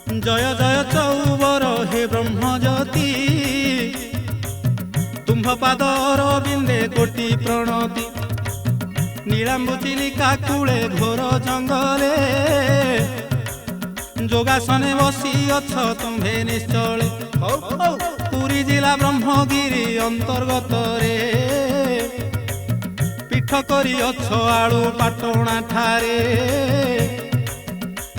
जय जय चौबर हे ब्रह्मज्योति तुम्भ पादर बिंदे कोटि प्रणति नीलांबु चिलिका कूले घोर जंगले जोगासने बसी अछ तुम्भे निश्चले पुरी जिला ब्रह्मगिरी अंतर्गत रे पीठ करी अछ आलू पाटणा ठारे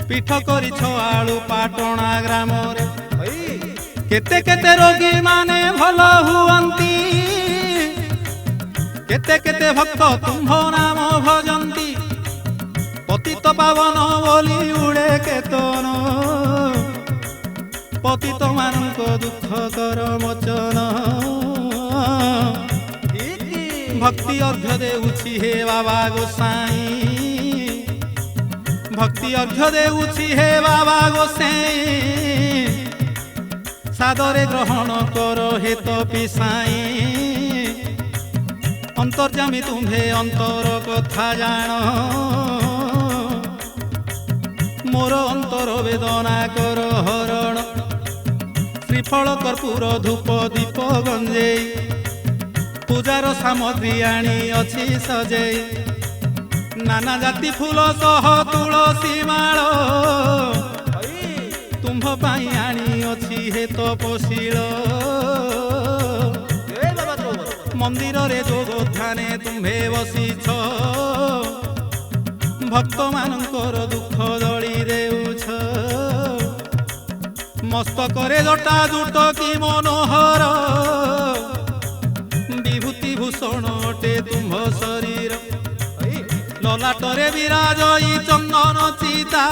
पीठ करी आलू पाटणा ग्राम रे केते केते रोगी माने भल हुअंती केते केते भक्त तुम्भ नाम भजंती पतित पावन बोली उड़े केतन पतित मानक दुख कर मोचन भक्ति अर्घ्य देउछि हे बाबा गोसाई भक्ति अर्घ्य देउछि हे बाबा गोसाई सादरे ग्रहण कर हे तो पिसाई अंतर्जामी तुम्हे अंतर कथा जान मोर अंतर वेदना कर हरण श्रीफल कर्पूर धूप दीप गंजेई पूजार सामग्री आनी अछि सजेई नाना जाति फूल सह तुलसी माळ तुम्भ पाई आनी अछि हे तपशील मंदिर रे जोगोत्थाने तुम्भे बसीछ भक्त मानकर दुख दली देउछ मस्तकरे जटा जुट कि मनोहर विभूति भूषण अटे तुम्भ शरीर ललाटरे विराजई चंदन चिता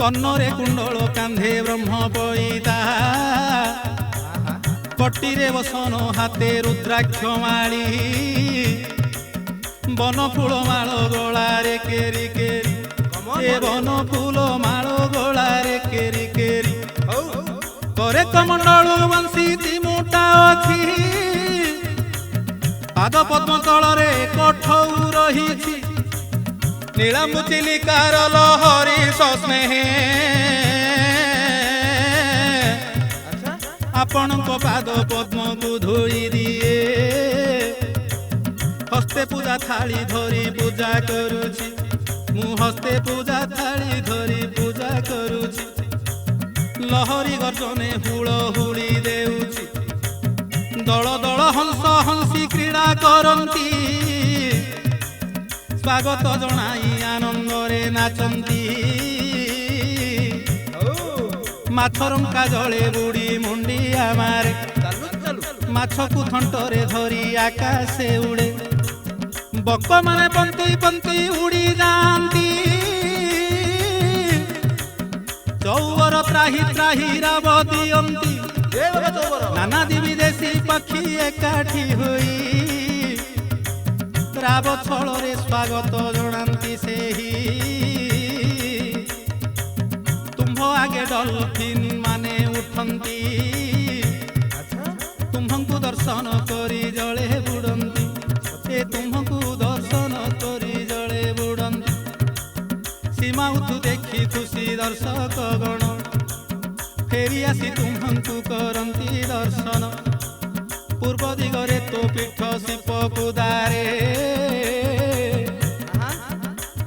कन्नरे कुंडल कांधे ब्रह्म पईता कटीरे बसन हाथे रुद्राक्ष माली बन फूल माल गलारे केरी केरी ए बन फूल माल गलारे केरी केरी करे कमंडल बंशी चिमुटा अछि पाद पद्म तलरे कठौ रहिछि नीलांबु चिलिकार लहरी सस्नेह आपणक पाद पद्म को धोई दिए हस्ते पूजा थाली धरी पूजा करुछि मु हस्ते पूजा थाली धरी पूजा करुछि लहरी गर्जने हुळ हुड़ी देउछि दल दल हंस हंसी क्रीड़ा करंती स्वागत जनाई आनंदरे नाचंती माछरंका जले बुड़ी मुंडिया मारे माछकु थंटरे धरी आकाशे उड़े बक माने पंती पंती उड़ी जाती चौवर त्राही त्राही राव दियंती नाना विदेशी पक्षी एकाठी होई राव छଳରେ स्वागत जनाती सेही तुम्भ आगे डल्फिन माने उठंती तुम्भंकु दर्शन करी जले बुड़ंती ए तुम्भंकु दर्शन करी जले बुड़ंती सीमा उठु देखी खुशी दर्शक गण फेरी आसी तुम्भंकु करंती दर्शन पूर्व दिगरे तो पीठ शिप कुदारे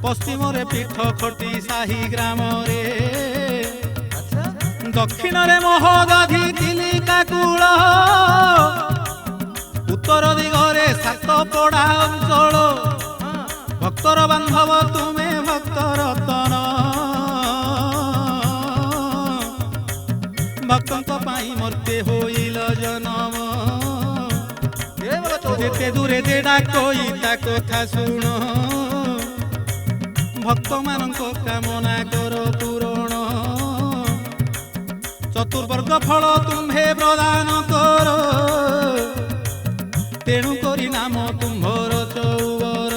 पश्चिम रे पीठ खटी साही ग्राम रे दक्षिण रे महोदधि चिलिका कूल उत्तर दिगरे सातपड़ा अंचल भक्तर बांधव तुमे भक्त रतन भक्तंक पाई मर्ते होइल जनम जेते दूरे जेडा कोई ता कथा सुन भक्त मानक कामना कर पूरण चतुर्वर्ग फल तुम्हे प्रदान कर तेणु करी नाम तुम्भर चौबर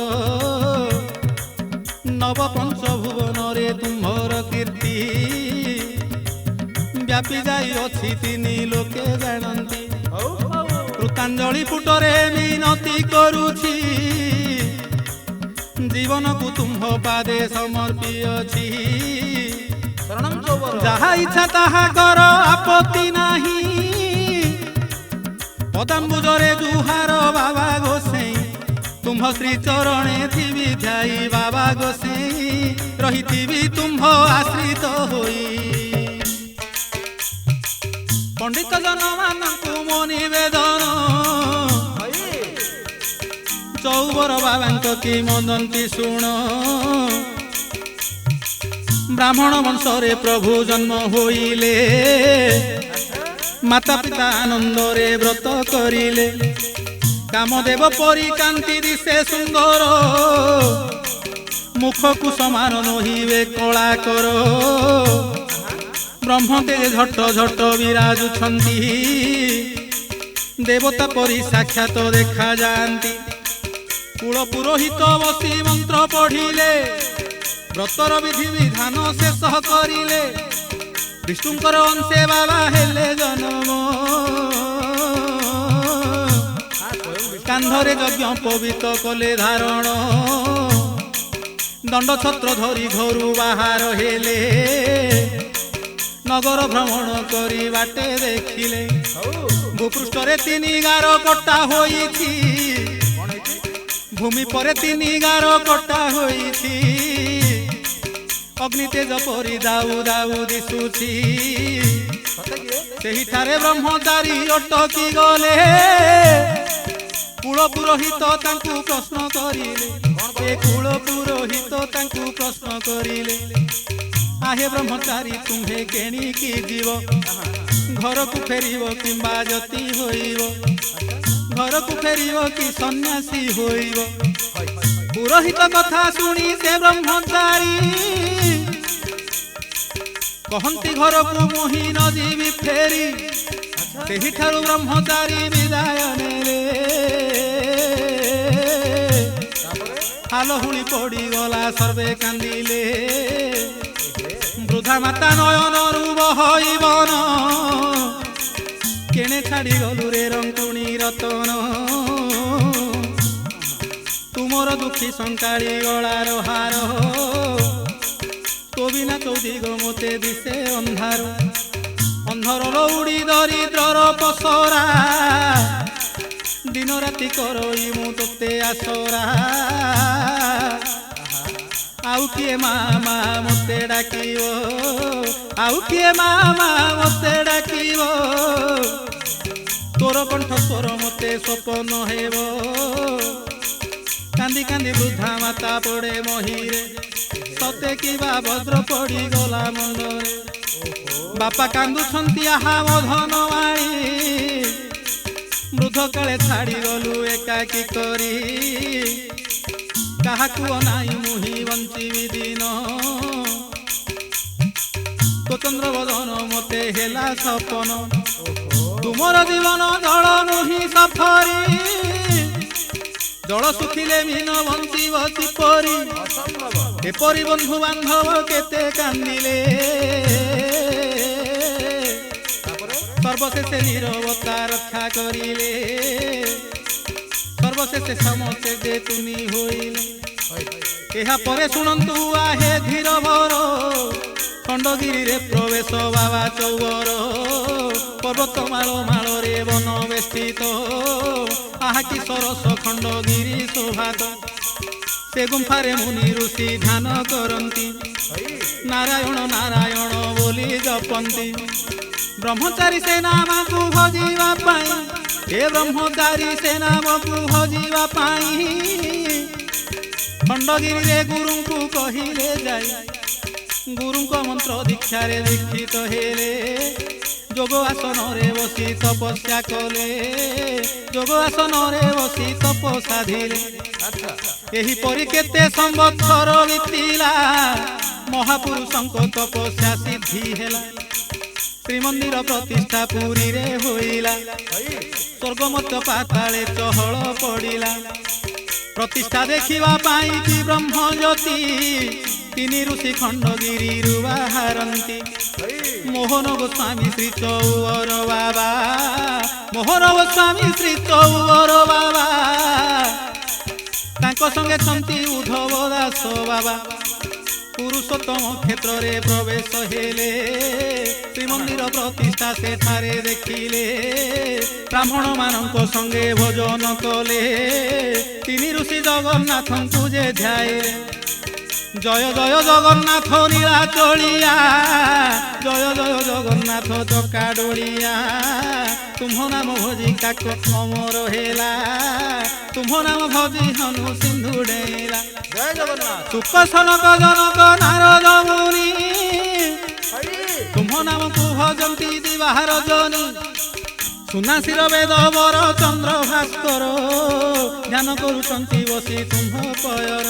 नव पंच भुवन रे तुम्भर कीर्ति व्यापी जाई अछि तिनी लोके जानती कृतांजलि पुटरे मिनती करुछि जीवन को तुम्भ पादे समर्पी अछि शरणं ଯାହା ଇଚ୍ଛା ତାହା କର ଆପତ୍ତି ନାହିଁ। ପଦାମ୍ବୁଜରେ ଜୁହାର ବାବା ଗୋସେଇଁ ତୁମ୍ଭ ଶ୍ରୀ ଚରଣେ ଥିବି ଧ୍ୟାଇ ବାବା ଗୋସେଇଁ ରହିଥିବି ତୁମ୍ଭ ଆଶ୍ରିତ ହୋଇ। ପଣ୍ଡିତ ଜନମାନଙ୍କୁ ମୋ ନିବେଦନ ଚଉବର ବାବାଙ୍କ କି ମଦନ୍ତି ଶୁଣ। ବ୍ରାହ୍ମଣ ବଂଶରେ ପ୍ରଭୁ ଜନ୍ମ ହୋଇଲେ ମାତା ପିତା ଆନନ୍ଦରେ ବ୍ରତ କରିଲେ। କାମଦେବ ପରି କାନ୍ତି ଦିଶେ ସୁନ୍ଦର ମୁଖକୁ ସମାନ ନହିବେ କଳା କର। ବ୍ରହ୍ମତେ ଝଟ ଝଟ ବିରାଜୁଛନ୍ତି ଦେବତା ପରି ସାକ୍ଷାତ ଦେଖାଯାଆନ୍ତି। କୁଳ ପୁରୋହିତ ବସି ମନ୍ତ୍ର ପଢ଼ିଲେ ବ୍ରତର ବିଧି ବିଧାନ ଶେଷ କରିଲେ। ବିଷ୍ଣୁଙ୍କର ଅଂଶେ ବାବା ହେଲେ ଜନମ କାନ୍ଧରେ ଯଜ୍ଞ ପବିତ କଲେ ଧାରଣ। ଦଣ୍ଡ ଛତ୍ର ଧରି ଘରୁ ବାହାର ହେଲେ ନଗର ଭ୍ରମଣ କରି ବାଟେ ଦେଖିଲେ। ଭୂପୃଷ୍ଠରେ 3 ଗାର କଟା ହୋଇଛି ଭୂମି ପରେ 3 ଗାର କଟା ହୋଇଛି। ଅଗ୍ନି ତେଜ ପରି ଦାଉ ଦାଉ ଦିଶୁଛି ସେହିଠାରେ ବ୍ରହ୍ମଚାରୀ ଅଟକି ଗଲେ। କୁଳ ପୁରୋହିତ ତାଙ୍କୁ ପ୍ରଶ୍ନ କରିଲେ ଏ କୁଳ ପୁରୋହିତ ତାଙ୍କୁ ପ୍ରଶ୍ନ କରିଲେ ଆହେ ବ୍ରହ୍ମଚାରୀ ତୁମ୍ଭେ କେଣିକି ଯିବ ଘରକୁ ଫେରିବ କିମ୍ବା ଯତି ହୋଇବ ଘରକୁ ଫେରିବ କି ସନ୍ନ୍ୟାସୀ ହୋଇବ। ପୁରୋହିତ କଥା ଶୁଣି ସେ ବ୍ରହ୍ମଚାରୀ କହନ୍ତି ଘରକୁ ମୁହିଁ ନ ଯିବି ଫେରି। ସେହିଠାରୁ ବ୍ରହ୍ମଚାରୀ ବିଦାୟ ନେଲେ। ହାଲହୁଳି ପଡ଼ିଗଲା ସର୍ବେ କାନ୍ଦିଲେ। ବୃଦ୍ଧା ମାତା ନୟନରୁ ବହଇବନ କେଣେ ଛାଡ଼ି ଗଲୁ ରେ ରଙ୍କୁଣୀ ରତନ। ତୁମର ଦୁଃଖୀ ସଙ୍କାଳି ଗଳାର ହାର ତୋ ବିନା ଚୌଦିଗ ମୋତେ ଦିଶେ ଅନ୍ଧାର। ଅନ୍ଧର ଲଉଡ଼ି ଦରିଦ୍ରର ପସରା ଦିନ ରାତି କରଇ ମୁଁ ତୋତେ ଆସରା। ଆଉ କିଏ ମାମା ମୋତେ ଡାକିବ ଆଉ କିଏ ମାମା ମୋତେ ଡାକିବ। ତୋର କଣ୍ଠ ସ୍ୱର ମୋତେ ସ୍ୱପ୍ନ ହେବ। କାନ୍ଦି କାନ୍ଦି ବୃଦ୍ଧା ମାତା ପଡ଼େ ମହିରେ ସତେ କିବା ବଜ୍ର ପଡ଼ିଗଲା ମୁଣ୍ଡରେ। ବାପା କାନ୍ଦୁଛନ୍ତି ଆହା ମଧନ ଆଣି ବୃଦ୍ଧ କାଳେ ଛାଡ଼ିଗଲୁ ଏକାକି କରି। କାହାକୁ ଅନାଇ ମୁହିଁ ବଞ୍ଚିବି ଦିନ ତୋ ଚନ୍ଦ୍ର ବଦନ ମୋତେ ହେଲା ସପନ। ତୁମର ଜୀବନ ଜଳ ମୁହିଁ ସଫରି ଜଳ ଶୁଖିଲେ ମିନ ବଞ୍ଚିବ କିପରି। ଏପରି ବନ୍ଧୁ ବାନ୍ଧବ କେତେ କାନ୍ଦିଲେ ସର୍ବଶେଷେ ନିରବତା ରକ୍ଷା କରିଲେ। ସର୍ବଶେଷେ ସମସ୍ତେ ଯେ ତୁନି ହୋଇଲେ। ଏହା ପରେ ଶୁଣନ୍ତୁ ଆହେ ଧୀର ଭର ଖଣ୍ଡଗିରିରେ ପ୍ରବେଶ ବାବା ଚୌବର। ପର୍ବତ ମାଳ ମାଳରେ ବନ ବେଷ୍ଟିତ ଆହା କି ସରସ ଖଣ୍ଡଗିରି ଶୋଭାତ। ସେ ଗୁମ୍ଫାରେ ମୁନି ଋଷି ଧ୍ୟାନ କରନ୍ତି ନାରାୟଣ ନାରାୟଣ ବୋଲି ଜପନ୍ତି। ବ୍ରହ୍ମଚାରୀ ସେ ନାମକୁ ଭଜିବା ପାଇଁ ଏ ବ୍ରହ୍ମଚାରୀ ସେ ନାମକୁ ଭଜିବା ପାଇଁ ଖଣ୍ଡଗିରିରେ ଗୁରୁଙ୍କୁ କହିଲେ ଯାଇ। ଗୁରୁଙ୍କ ମନ୍ତ୍ର ଦୀକ୍ଷାରେ ଦୀକ୍ଷିତ ହେଲେ। ଯୋଗ ଆସନରେ ବସି ତପସ୍ୟା କଲେ ଯୋଗ ଆସନରେ ବସି ତପ ସାଧିଲେ। ଏହିପରି କେତେ ସମ୍ବତ୍ସର ବିତିଲା ମହାପୁରୁଷଙ୍କ ତପସ୍ୟା ସିଦ୍ଧି ହେଲା। ଶ୍ରୀମନ୍ଦିର ପ୍ରତିଷ୍ଠା ପୁରୀରେ ହୋଇଲା। ସ୍ୱର୍ଗ ମଧ୍ୟ ପାତାଳେ ଚହଳ ପଡ଼ିଲା। ପ୍ରତିଷ୍ଠା ଦେଖିବା ପାଇଁ କି ବ୍ରହ୍ମଜ୍ୟୋତି 3 ଋଷି ଖଣ୍ଡଗିରିରୁ ବାହାରନ୍ତି। ମୋହନ ଗୋସ୍ୱାମୀ ଶ୍ରୀ ଚୌବର ବାବା ମୋହନ ଗୋସ୍ୱାମୀ ଶ୍ରୀ ଚୌବର ବାବା ତାଙ୍କ ସଙ୍ଗେ ଛନ୍ତି ଉଦ୍ଧବ ଦାସ ବାବା। पुरुषोत्तम क्षेत्र रे प्रवेश हेले श्रीमंदिर प्रतिष्ठा सेठारे देखिले ब्राह्मण मानक संगे भोजन कले तीन ऋषि जगन्नाथ को जे ध्याये जय जय जगन्नाथ नीलाचलिया जय जय जगन्नाथ चका डोलिया तुम नाम भोजी काक अमर हेला तुम नाम भोजी हनु सिंधु डेला जय जगन्नाथ सुख सनक जनक नारद मुनि तुम नाम को भजंती दिवार जनी सुना शिर वेद वर चंद्र भास्कर ध्यान करुचंती बसी तुम पयर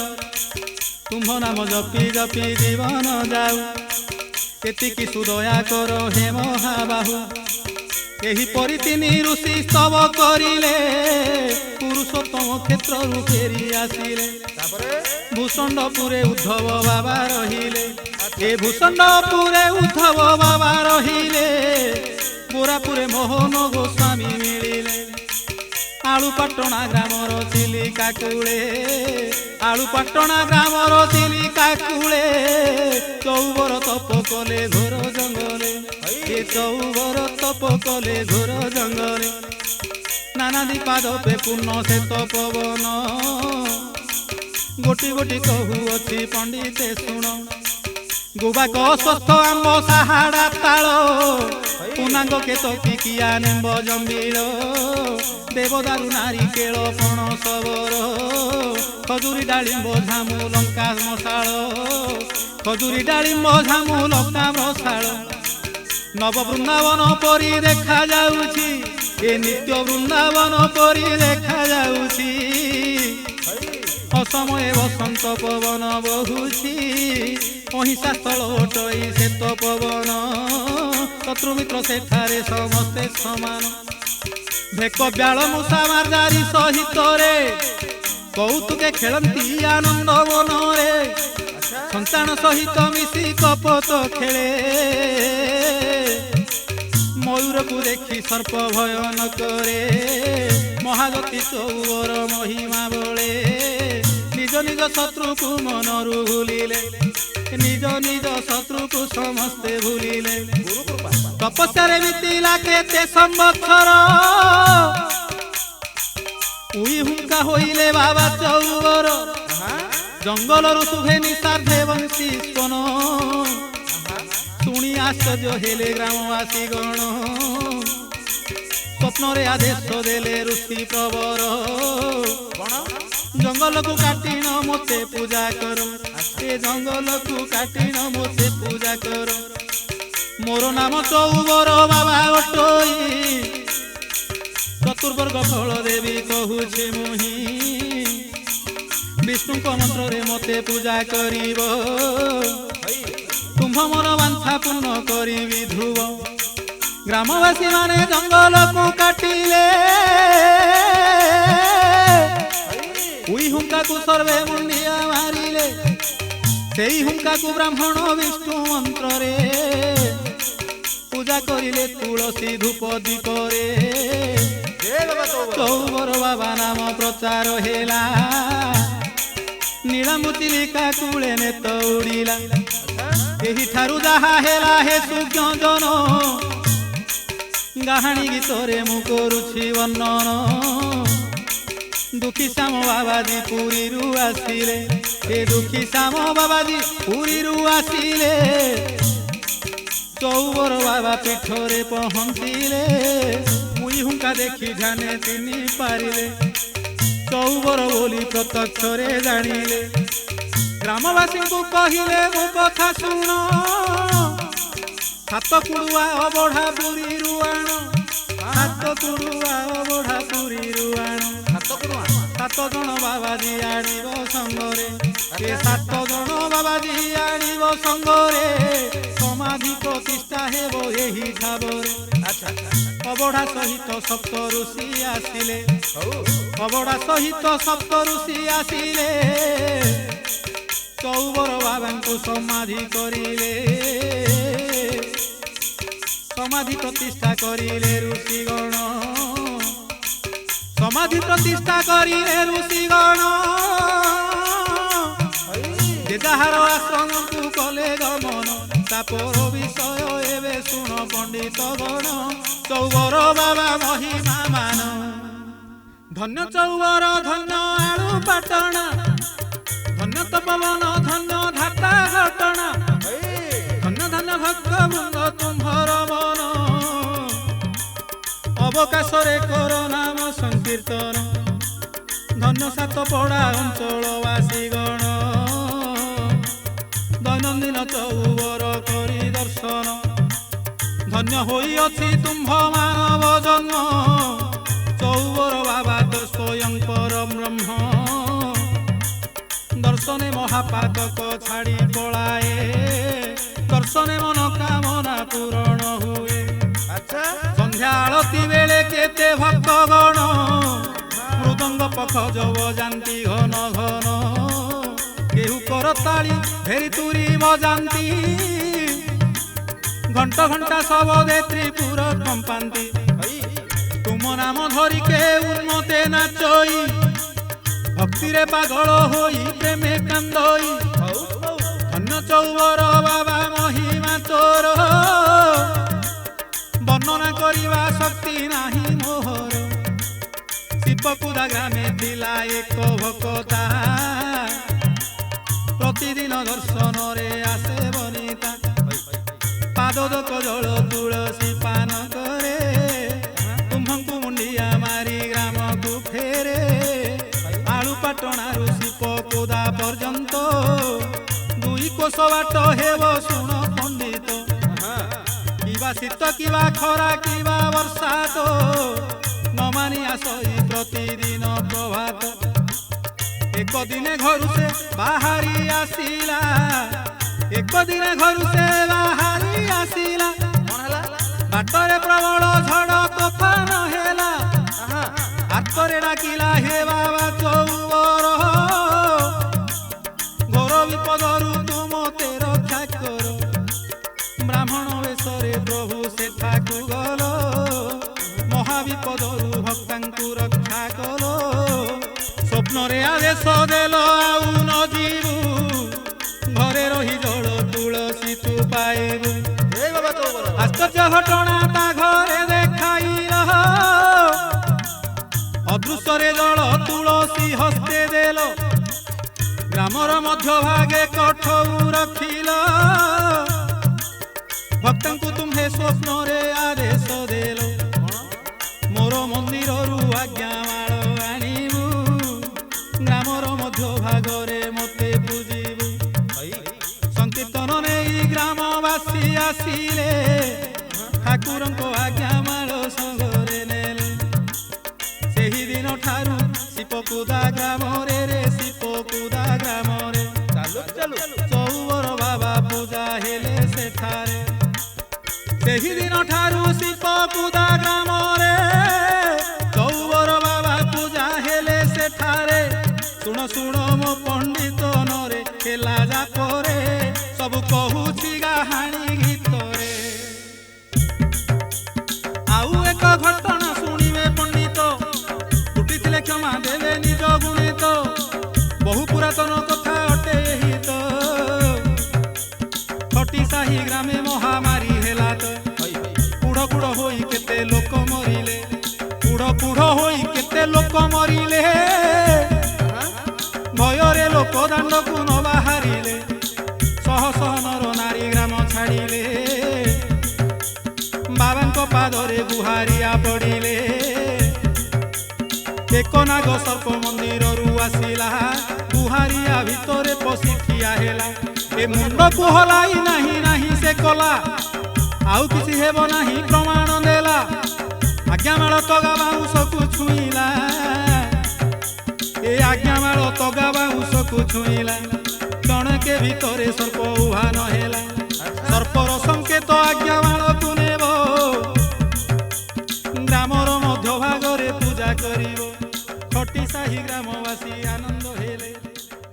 तुम नाम जपी जपी जीवन जाऊ एतिकी सुदया कर हे महाबाहु एही परि तिनि ऋषि स्तव करिले पुरुषोत्तम क्षेत्र रु फेरी आसिले भूषंडपुरे उद्धव बाबा रहिले ए भूषंडपुरे उद्धव बाबा रहिले गोरापुरे मोहन गोस्वामी मिलिले आलुपाटणा ग्रामर चिलिका कूले आलुपाटणा ग्रामर चिलिका कूले चौबर तप कले घोर जंगले ए चौबर तप कले घोर जंगले नाना दीपादपे पूर्ण श्वेत पवन गोटी गोटी कहू अच्छी पंडिते शुण गुबाक स्वस्थ आंब साहाड़ा ताल पुनांग केतकी किया नेम्ब जंबिल देवदारु नारिकेल पणस बर खजुरी डालिंब झामु लंका मशाल खजुरी डालिंब झामु लंका मशाल नव वृंदावन परी देखा जाउछि ए नित्य वृंदावन परी देखा जाउछि असमये बसंत पवन बहुछि अहिंसा स्थल हटई श्वेत पवन शत्रुमित्र सेठारे समस्ते समान भेक ब्याल मूषा मार्जारी सहित रे कौतुके खेलती आनंद मन रे संतान सहित मिशी कपत खेले मयूर को देखी सर्प भय न करे महागति चौवर महिमा बले निज निज शत्रु को मनरु भूलिले निज निज शत्रु को समस्ते भूलिले तपस्या बीतला केते संवत्सर उई हुंका होइले बाबा चौवर जंगल रु शुभे निषाधे वंशी स्तन शुणी आश्चर्य हेले ग्रामवासी गण स्वप्न रे आदेश देले ऋषि प्रवर जंगल को काटी न मोते पूजा कर ए जंगल को काटी न मोते पूजा कर मोर नाम चौबर बाबा अटोई चतुर्वर्ग फल देवी कहूछि मुहि विष्णु को मंत्र रे मते पूजा करिब तुम्भ मोर वांछा पूर्ण करिबि ध्रुव ग्रामवासी माने जंगल को काटिले उई हुंका को सर्वे मुंडिया मारिले सेई हुंका को ब्राह्मण विष्णु मंत्र रे पूजा करिले तुलसी धूप दीप रे चौबर बाबा नाम प्रचार हेला नीलामुचिलिका कूले नेत उड़िला एही ठारू जहा हेला हे सुज्ञजन गाहाणी गीत रे मु करुछि वर्णन दुखी श्याम बाबाजी पुरी रु आसिले ए दुखी श्याम बाबाजी पुरी रु आसिले चौबर बाबा पीठरे पहुँचिले मुई हुंका देखी ध्याने तिनी पारिले चौबर बोली प्रत्यक्ष रे जानिले ग्रामवासी को कहिले मो कथा सुन सात कुड़ुआ अबढ़ा पुरी रुआण सात कुड़ुआ अबढ़ा पुरी रुआण सात जन बाबाजी आनिब संगरे ए सात जन बाबाजी आनिब संगरे समाधि प्रतिष्ठा हेबो एही ठाबरे अबढ़ा सहित सप्त ऋषि आसिले अबढ़ा सहित सप्त ऋषि आसिले चौबर बाबा को समाधि करिले समाधि प्रतिष्ठा करिले ऋषिगण समाधि प्रतिष्ठा करिले ऋषिगण ସେ ଯାହାର ଆଶ୍ରମକୁ କଲେ ଗମନ ତାପର ବିଷୟ ଏବେ ଶୁଣ ପଣ୍ଡିତ ଗଣ ଚୌବର ବାବା ମହିମା ମାନ ଧନ୍ୟ ଚୌବର ଧନ୍ୟ ଆଳୁ ପାଟଣା ଧନ୍ୟ ତପବନ ଧନ୍ୟ ଧାତା ଘଟଣା ଧନ୍ୟ ଧନ୍ୟ ଭକ୍ତ ବୃନ୍ଦ ତୁମ୍ଭର ମନ ଅବକାଶରେ କର ନାମ ସଂକୀର୍ତ୍ତନ ଧନ୍ୟ ସାତପଡ଼ା ଅଞ୍ଚଳବାସୀ ଗଣ ଦୈନନ୍ଦିନ ଚୌବର କରି ଦର୍ଶନ ଧନ୍ୟ ହୋଇଅଛି ତୁମ୍ଭ ମାନବ ଜନ୍ମ ଚୌବର ବାବା ତ ସ୍ୱୟଂ ପରମ ବ୍ରହ୍ମ ଦର୍ଶନେ ମହାପାତକ ଛାଡ଼ି ପଳାଏ ଦର୍ଶନେ ମନୋକାମନା ପୂରଣ ହୁଏ ସନ୍ଧ୍ୟା ଆଳତି ବେଳେ କେତେ ଭକ୍ତ ଗଣ ମୃଦଙ୍ଗ ପଖ ଯବ ଯାନ୍ତି ଘନ ଘନ କେହୁ କରତାଳି ଭେରି ତୁରି ବଜାନ୍ତି ଘଣ୍ଟ ଘଣ୍ଟା ଶବଦେ ତ୍ରିପୁର କମ୍ପାନ୍ତି ତୁମ ନାମ ଧରି କେ ଉନ୍ମତେ ନାଚଇ ଭକ୍ତିରେ ପାଗଳ ହୋଇ ପ୍ରେମେ କାନ୍ଦଇ ଧନ୍ୟ ଚୌବର ବାବା ମହିମା ତୋର ବର୍ଣ୍ଣନା କରିବା ଶକ୍ତି ନାହିଁ ମୋହର ଶିବପୁରା ଗ୍ରାମେ ଥିଲା ଏକ ଭକତା ପ୍ରତିଦିନ ଦର୍ଶନରେ ଆସେ ବନିତା ପାଦୋଦକ ଜଳ ତୁଳସୀ ପାନ କରେ ତୁମ୍ଭଙ୍କୁ ମୁଣ୍ଡିଆ ମାରି ଗ୍ରାମକୁ ଫେରେ ଆଳୁ ପାଟଣାରୁ ଶିବପୁରା ପର୍ଯ୍ୟନ୍ତ ଦୁଇ କୋଶ ବାଟ ହେବ ଶୁଣ ପଣ୍ଡିତ କିବା ଶୀତ କିବା ଖରା କିବା ବର୍ଷା ତ ନ ମାନି ଆସଇ ପ୍ରତିଦିନ ପ୍ରଭାତ ଏକ ଦିନେ ଘରୁ ସେ ବାହାରି ଆସିଲା ଏକ ଦିନେ ଘରୁ ସେ ବାହାରି ଆସିଲା ବାଟରେ ପ୍ରବଳ ଝଡ଼ ତୋଫାନ ହେଲା ହାତରେ ଡାକିଲା ହେ ବାବା ଚୌବର ଘୋର ବିପଦରୁ ତୁ ମୋତେ ରକ୍ଷା କର ବ୍ରାହ୍ମଣ ବେଶରେ ପ୍ରଭୁ ସେଠାକୁ ଗଲ ମହାବିପଦରୁ ଭକ୍ତାଙ୍କୁ ରକ୍ଷା କଲ ସ୍ୱପ୍ନରେ ଆଦେଶ ଦେଲ ଆଉ ନ ଯିବୁ ଘରେ ରହି ଜଳ ତୁଳସୀ ତୁ ପାଇବୁ ଆଶ୍ଚର୍ଯ୍ୟ ଘଟଣା ତା ଘରେ ଦେଖାଇଲ ଅଦୃଶ୍ୟରେ ଜଳ ତୁଳସୀ ହସ୍ତେ ଦେଲ ଗ୍ରାମର ମଧ୍ୟ ଭାଗେ କଠଉ ରଖିଲ ଭକ୍ତଙ୍କୁ ତୁମ୍ଭେ ସ୍ୱପ୍ନରେ ଆଦେଶ ଦେଲ ମୋର ମନ୍ଦିରରୁ ଆଜ୍ଞାମାଳ ଆଣିବୁ ଗ୍ରାମର ମଧ୍ୟ ଭାଗରେ ମୋତେ ପୂଜିବୁ ସଂକୀର୍ତ୍ତନ ନେଇ ଗ୍ରାମବାସୀ ଆସିଲେ ଠାକୁରଙ୍କ ଆଜ୍ଞାମାଳ ସଙ୍ଗରେ ନେଲେ ସେହି ଦିନ ଠାରୁ ଶିବପୁରା ଗ୍ରାମରେ ରେ ଶିବପୁରା ଗ୍ରାମରେ ଚୌବର ବାବା ପୂଜା ହେଲେ ସେଠାରେ ସେହି ଦିନ ଠାରୁ ଶିବପୁରା ଗ୍ରାମରେ ଚୌବର ବାବା ପୂଜା ହେଲେ ସେଠାରେ ଶୁଣ ଶୁଣ ମୋ ପଣ୍ଡିତ ନରେ ହେଲା ଯା ପରେ ସବୁ କହୁଛି କାହାଣୀ ଗୀତରେ ଆଉ ଏକ ଘଟଣା ଶୁଣିବେ ପଣ୍ଡିତ ଟୁଟିଥିଲେ କ୍ଷମା ଦେବେ ନିଜ ଗୁଣିତ ବହୁ ପୁରାତନ କଥା ଅଟେ ଏହି ତ ଖଟି ସାହି ଗ୍ରାମେ ମହାମାରୀ ହେଲା ତ କୁଢ଼ କୁଢ଼ ହୋଇ କେତେ ଲୋକ ମରିଲେ କୁଢ଼ କୁଢ଼ ହୋଇ କେତେ ଲୋକ ମରିଲେ ଭୟରେ ଲୋକ ଦାଣ୍ଡକୁ ନ ବାହାରିଲେ ଶହ ଶହ ନର ନାରୀ ଗ୍ରାମ ଛାଡ଼ିଲେ ବାବାଙ୍କ ପାଦରେ ଗୁହାରିଆ ପଡ଼ିଲେ ଏକ ନାଗ ସର୍ପ ମନ୍ଦିରରୁ ଆସିଲା ଗୁହାରିଆ ଭିତରେ ପଶି ଠିଆ ହେଲା ଏ ମୁଣ୍ଡକୁ ହଲାଇ ନାହିଁ ନାହିଁ ସେ କଲା ଆଉ କିଛି ହେବ ନାହିଁ ପ୍ରମାଣ ଦେଲା ଆଜ୍ଞାମାଳ ତଗା ବାଉଁଶକୁ ଛୁଇଁଲା ଏ ଆଜ୍ଞାମାଳ ତଗା ବାଉଁଶକୁ ଛୁଇଁଲା ଜଣକେ ଭିତରେ ସର୍ପ ଉଭାନ ହେଲା ସର୍ପର ସଂକେତ ଆଜ୍ଞାମାଳକୁ ନେବ ଗ୍ରାମର ମଧ୍ୟ ଭାଗରେ ପୂଜା କରିବ ଖଟି ସାହି ଗ୍ରାମବାସୀ ଆନନ୍ଦ ହେଲେ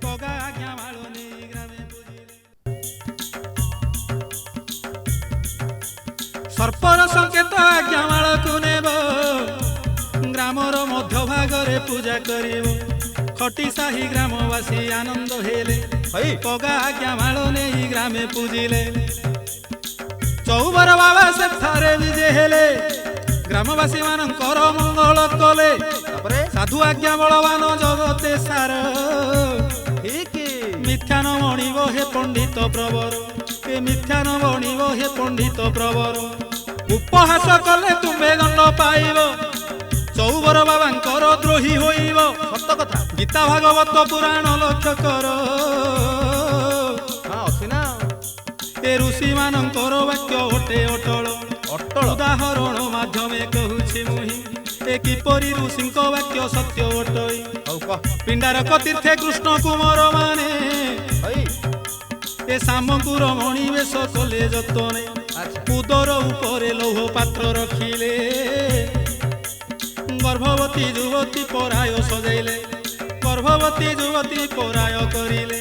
ତଗା ଆଜ୍ଞାମାଳ ନେଇ ଗ୍ରାମେ ପୂଜିଲେ ସର୍ପର ସଂକେତ ଆଜ୍ଞାମାଳକୁ ନେବ ଗ୍ରାମର ମଧ୍ୟ ଭାଗରେ ପୂଜା କରିବ खटी साही ग्रामवासी आनंद हेले पगा आज्ञा माल नहीं ग्रामे पूजिले चौबर बाबा से थारे विजे हेले ग्रामवासी मानकर मंगल कले साधु आज्ञा बलवान जगते सार मिथ्या न बणिब हे पंडित प्रवर ए मिथ्या न बणिब हे पंडित प्रवर उपहास कले तुमे दंड पाइब चौबर बाबांकर द्रोही होइब सत कथा गीता भागवत पुराण लक्ष्य कर ए ऋषि मानकर वाक्य ओटे अटल अटल उदाहरण माध्यमे कहूछि मुहि ए किपरि ऋषिंक वाक्य सत्य ओटई पिंडारक तीर्थे कृष्ण कुमार माने ए सामकुर मणि वेश कले जतने उदर उपरे लौह पात्र रखिले गर्भवती युवती पराय सजाइले गर्भवती युवती पराय करिले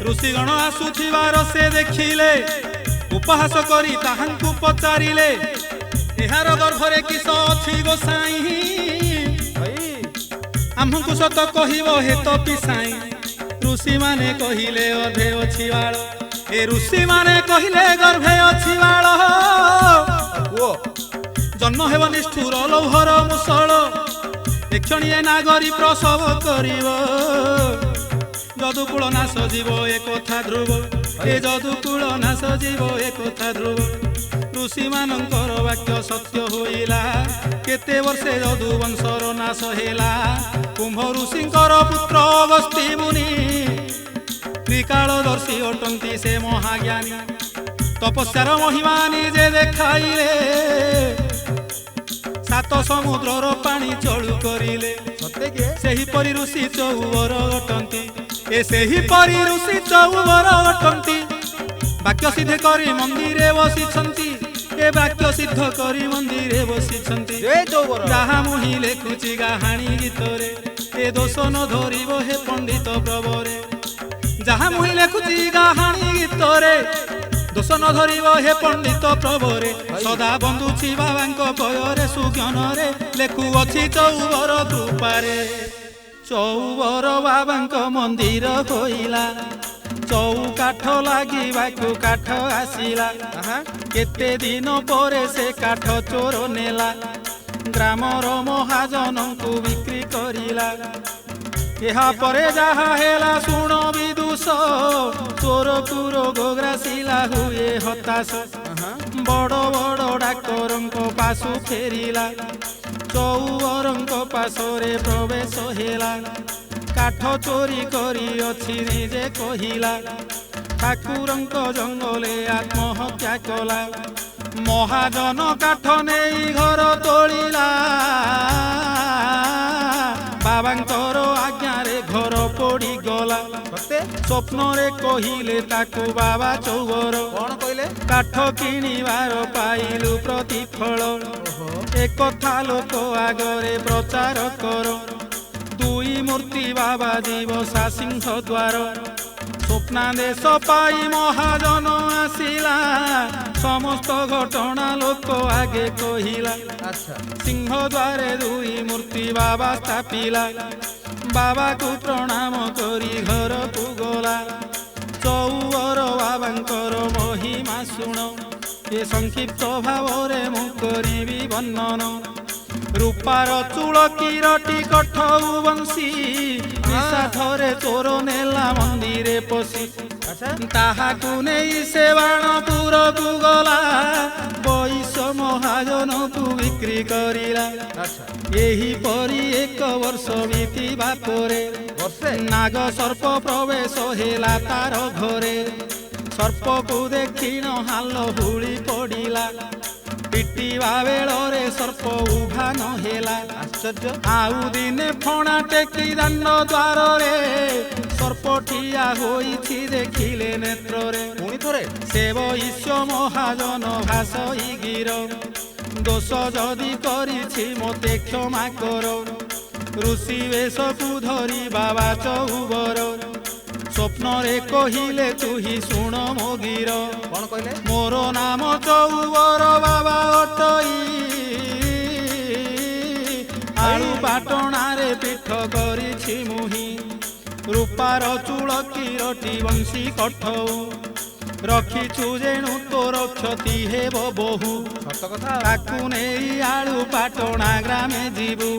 ऋषिगण आसुथिबार से देखिले उपहास करी ताहांकु पचारिले एहार गर्भरे किस अछि गोसाई आमको सत कहिबो हे तो पिसाई ऋषि माने कहिले अधे अछि बाळ ए ऋषि माने कहिले गर्भे अछि बाळ जन्म हेब निष्ठुर लौहर मुसळ एक्षणीय नागरी प्रसव करिब जदुकूल नाश जीव एक कथा ध्रुव ए जदुकूल नाश जीव एक कथा ध्रुव ऋषि मानकर वाक्य सत्य होइला केते वर्षे जदु वंशर नाश हेला कुंभ ऋषिंकर पुत्र अगस्त्य मुनि त्रिकालदर्शी अटंती से महाज्ञानी तपस्यार महिमा निजे देखाइले सात समुद्रर पानी चलु करिले सेही परि ऋषि चौबर अटंती ए सेही परि ऋषि चौबर अटंती वाक्य सिद्ध करी मंदिरे बसिछंती ए वाक्य सिद्ध करी मंदिरे बसिछंती जहा मुहि लेखुची गाहाणी गीतरे ए दोष न धरिब हे पंडित प्रवरे जहा मुहि लेखुची गाहाणी गीतरे दोष न धरिब हे पंडित प्रवरे सदा बंधुची बाबांक पୟରେ सुज्ञानरे लेखुअछि चौबर कृपारे चौबर बाबांक मंदिर होइला चौकाठ लागिबाकु काठ आसिला केते दिन परे से काठ चोर नेला ग्रामर महाजनंकु बिक्री करिला एहा परे जाहा हेला सुण विदुष चोर को रोग ग्रासिला हुए हताश बड़ बड़ डाक्तरंक पासु फेरिला चौबरंक पासरे प्रवेश हेला काठ चोरी करी अछि निजे कहिला ठाकुरंक जंगले आत्महत्या कला महाजन काठ नेई घर तोलिला बाबांकर आज्ञारे घर पोड़ी गला स्वप्न रे कहिले ताकू बाबा चौबर कौन कहले काठ किनिबार पाइलु प्रतिफल एक कथा लोक आगरे प्रचार कर दुई मूर्ति बाबा दिवसा सिंह द्वार स्वप्नादेश पाई महाजन आसिला समस्त घटना लोक आगे कहिला सिंह द्वारे दुई मूर्ति बाबा स्थापिला बाबा को प्रणाम करी घर को गला चौबर बाबांकर महिमा शुण ए संक्षिप्त भावरे मु करिबी वर्णन रूपार चूल किरटी कठऊ बंशी थरे चोर नेला मंदिरे पशी ताहाकु नेई से बाणपुर को गला बैश महाजन को बिक्री करिला एही परी एक वर्ष बीतिबा परे नाग सर्प प्रवेश हेला तार घरे सर्प को देखी हाल हुली पड़िला पिटिबा बेलरे सर्प उभा न हेला आश्चर्य आउ दिने फणा टेकी दान द्वार रे सर्प ठिया होइछि देखिले नेत्र रे पुणी थरे सेव ईश्व महाजन भासई गिर दोष जदि करिछि मते क्षमा कर ऋषि वेश को धरी बाबा चौबर स्वप्न रे कहिले तुही शुण मो गिर कौन कहले मोर नाम चौबर बाबा अटई आलू पाटणा रे पीठ करिछि मुही ରୂପାର ଚୂଳ କିରଟି ବଂଶୀ କଠଉ ରଖିଛୁ ଯେଣୁ ତୋର କ୍ଷତି ହେବ ବହୁ ସତ କଥା ତାକୁ ନେଇ ଆଳୁ ପାଟଣା ଗ୍ରାମେ ଯିବୁ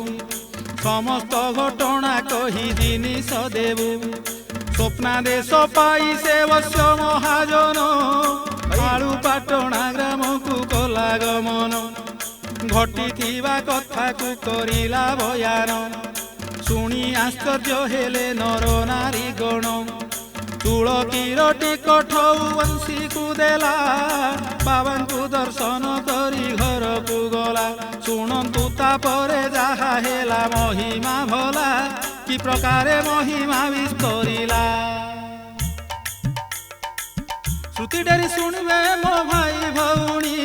ସମସ୍ତ ଘଟଣା କହି ଜିନିଷ ଦେବୁ ସ୍ୱପ୍ନାଦେଶ ପାଇ ସେ ବସ୍ୟ ମହାଜନ ଆଳୁ ପାଟଣା ଗ୍ରାମକୁ କଲା ଗମନ ଘଟିଥିବା କଥାକୁ କରିଲା ବୟାନ ଶୁଣି ଆଶ୍ଚର୍ଯ୍ୟ ହେଲେ ନର ନାରୀ ଗଣ ଚୂଳ କିରଟି କଠଉ ବଂଶୀକୁ ଦେଲା ବାବାଙ୍କୁ ଦର୍ଶନ କରି ଘରକୁ ଗଲା ଶୁଣନ୍ତୁ ତାପରେ ଯାହା ହେଲା ମହିମା ଭଲା କି ପ୍ରକାରେ ମହିମା ବିସ୍ତରିଲା ଶ୍ରୁତି ଡେରି ଶୁଣିବେ ମୋ ଭାଇ ଭଉଣୀ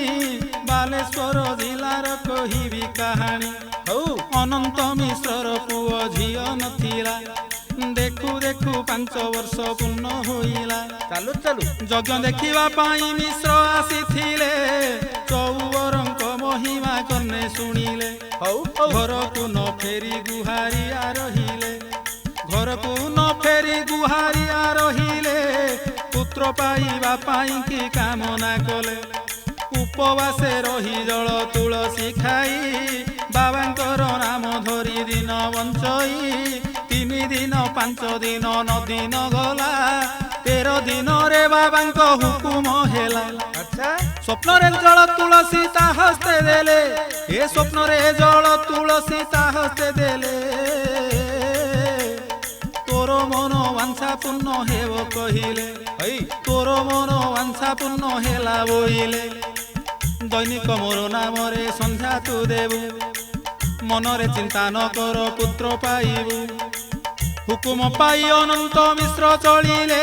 ବାଲେଶ୍ୱର ଜିଲ୍ଲାର କହିବି କାହାଣୀ ହଉ ଅନନ୍ତ ମିଶ୍ରର ପୁଅ ଝିଅ ନଥିଲା ଦେଖୁ ଦେଖୁ 5 ବର୍ଷ ପୂର୍ଣ୍ଣ ହୋଇଲା ଚାଲୁ ଚାଲୁ ଯଜ୍ଞ ଦେଖିବା ପାଇଁ ମିଶ୍ର ଆସିଥିଲେ ଚଉବରଙ୍କ ମହିମା କର୍ଣ୍ଣେ ଶୁଣିଲେ ହଉ ହଉ ଘରକୁ ନ ଫେରି ଗୁହାରିଆ ରହିଲେ ଘରକୁ ନ ଫେରି ଗୁହାରିଆ ରହିଲେ ପୁତ୍ର ପାଇବା ପାଇଁ କି କାମନା କଲେ ଉପବାସେ ରହି ଜଳ ତୁଳସୀ ଖାଇ ବାବାଙ୍କର ନାମ ଧରି ଦିନ ବଞ୍ଚଇ 3 ଦିନ 5 ଦିନ 9 ଦିନ ଗଲା 13 ଦିନରେ ବାବାଙ୍କ ହୁକୁମ ହେଲା ଆଚ୍ଛା ସ୍ୱପ୍ନରେ ଜଳ ତୁଳସୀ ତା ହସ୍ତେ ଦେଲେ ଏ ସ୍ୱପ୍ନରେ ଜଳ ତୁଳସୀ ତା ହସ୍ତେ ଦେଲେ ତୋର ମନ ବାଂଛା ପୂର୍ଣ୍ଣ ହେବ କହିଲେ ହଇ ତୋର ମନ ବାଂଛା ପୂର୍ଣ୍ଣ ହେଲା ବୋଇଲେ ଦୈନିକ ମୋର ନାମରେ ସନ୍ଧ୍ୟା ତୁ ଦେବୁ ମନରେ ଚିନ୍ତା ନ କର ପୁତ୍ର ପାଇବୁ ହୁକୁମ ପାଇ ଅନନ୍ତ ମିଶ୍ର ଚଳିଲେ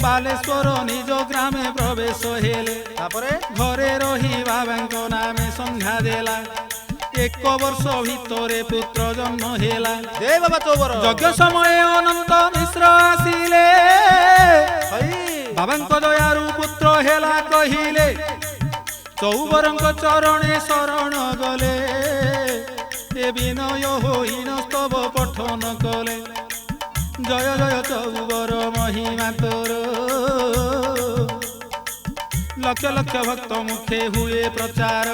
ବାଲେଶ୍ୱର ନିଜ ଗ୍ରାମେ ପ୍ରବେଶ ହେଲେ ତାପରେ ଘରେ ରହି ବାବାଙ୍କ ନାମେ ସନ୍ଧ୍ୟା ଦେଲା 1 ବର୍ଷ ଭିତରେ ପୁତ୍ର ଜନ୍ମ ହେଲା ଜୟ ବାବା ଚୌବର ଯଜ୍ଞ ସମୟ ଅନନ୍ତ ମିଶ୍ର ଆସିଲେ ହଇ ବାବାଙ୍କ ଦୟାରୁ ପୁତ୍ର ହେଲା କହିଲେ ଚୌବରଙ୍କ ଚରଣେ ଶରଣ ଗଲେ ଏ ବିନୟ ହୋଇନ ସ୍ତବ ପଠନ କଲେ ଜୟ ଜୟ ଚୌବର ମହିମା ତୋର ଲକ୍ଷ ଲକ୍ଷ ଭକ୍ତ ମୁଖେ ହୁଏ ପ୍ରଚାର